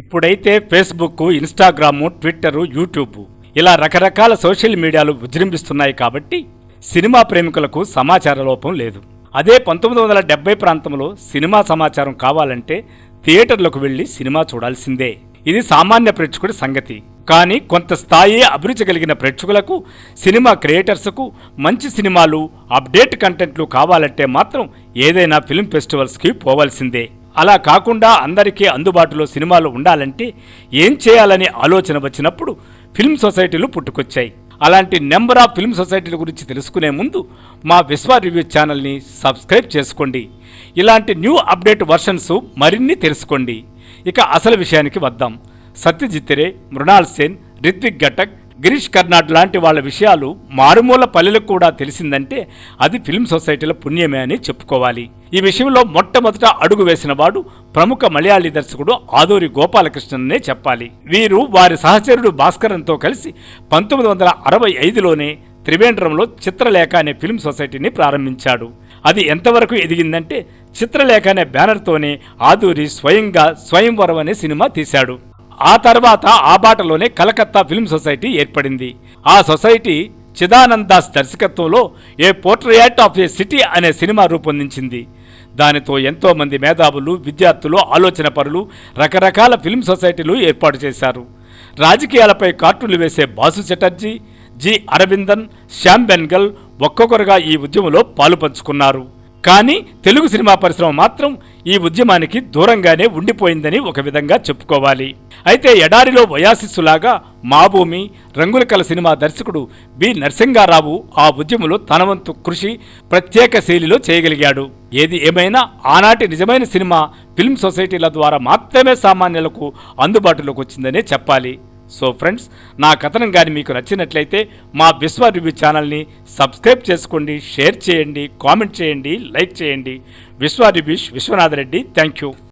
ఇప్పుడైతే Facebook, Instagram, Twitter, YouTube ఇలా రకరకాల సోషల్ మీడియాలు విజృంభిస్తున్నాయి కాబట్టి సినిమా ప్రేమికులకు సమాచార లోపం లేదు. అదే 1970 ప్రాంతంలో సినిమా సమాచారం కావాలంటే థియేటర్లకు వెళ్లి సినిమా చూడాల్సిందే. ఇది సామాన్య ప్రేక్షకుడి సంగతి. కానీ కొంత స్థాయి అభిరుచి కలిగిన ప్రేక్షకులకు, సినిమా క్రియేటర్స్కు మంచి సినిమాలు, అప్డేట్ కంటెంట్లు కావాలంటే మాత్రం ఏదైనా ఫిల్మ్ ఫెస్టివల్స్కి పోవాల్సిందే. అలా కాకుండా అందరికీ అందుబాటులో సినిమాలు ఉండాలంటే ఏం చేయాలని ఆలోచన వచ్చినప్పుడు ఫిల్మ్ సొసైటీలు పుట్టుకొచ్చాయి. అలాంటి నెంబర్ ఆఫ్ ఫిల్మ్ సొసైటీల గురించి తెలుసుకునే ముందు మా విశ్వ రివ్యూ ఛానల్ని సబ్స్క్రైబ్ చేసుకోండి. ఇలాంటి న్యూ అప్డేట్ వర్షన్స్ మరిన్ని తెలుసుకోండి. ఇక అసలు విషయానికి వద్దాం. సత్యజిత్ రే, మృణాల్ సేన్, రిత్విక్ ఘటక్, గిరీష్ కర్నాడ్ లాంటి వాళ్ళ విషయాలు మారుమూల పల్లెలకు కూడా తెలిసిందంటే అది ఫిల్మ్ సొసైటీల పుణ్యమే అని చెప్పుకోవాలి. ఈ విషయంలో మొట్టమొదట అడుగు వేసిన వాడు ప్రముఖ మలయాళీ దర్శకుడు ఆదూరి గోపాలకృష్ణనే చెప్పాలి. వీరు వారి సహచరుడు భాస్కరన్తో కలిసి 1965లోనే త్రివేంద్రంలో చిత్రలేఖ అనే ఫిల్మ్ సొసైటీని ప్రారంభించాడు. అది ఎంతవరకు ఎదిగిందంటే చిత్రలేఖ అనే బ్యానర్తోనే ఆదూరి స్వయంగా స్వయంవరం అనే సినిమా తీశాడు. ఆ తర్వాత ఆ బాటలోనే కలకత్తా ఫిల్మ్ సొసైటీ ఏర్పడింది. ఆ సొసైటీ చిదానందాస్ దర్శకత్వంలో ఏ పోర్ట్రేట్ ఆఫ్ ఏ సిటీ అనే సినిమా రూపొందించింది. దానితో ఎంతోమంది మేధావులు, విద్యార్థులు, ఆలోచన పరులు రకరకాల ఫిల్మ్ సొసైటీలు ఏర్పాటు చేశారు. రాజకీయాలపై కార్టూన్లు వేసే బాసు చటర్జీ, జి అరవిందన్, శ్యామ్ బెన్గల్ ఒక్కొక్కరుగా ఈ ఉద్యమంలో పాలు పంచుకున్నారు. కానీ తెలుగు సినిమా పరిశ్రమ మాత్రం ఈ ఉద్యమానికి దూరంగానే ఉండిపోయిందని ఒక విధంగా చెప్పుకోవాలి. అయితే ఎడారిలో వయాసిస్సులాగా మాభూమి, రంగుల కల సినిమా దర్శకుడు బి నరసింగారావు ఆ ఉద్యమంలో తన వంతు కృషి ప్రత్యేక శైలిలో చేయగలిగాడు. ఏది ఏమైనా ఆనాటి నిజమైన సినిమా ఫిల్మ్ సొసైటీల ద్వారా మాత్రమే సామాన్యులకు అందుబాటులోకి వచ్చిందనే చెప్పాలి. సో ఫ్రెండ్స్, నా కథనం కానీ మీకు నచ్చినట్లయితే మా విశ్వ రివ్యూ ఛానల్ని సబ్స్క్రైబ్ చేసుకోండి, షేర్ చేయండి, కామెంట్ చేయండి, లైక్ చేయండి. విశ్వ రివ్యూస్ విశ్వనాథరెడ్డి. Thank you.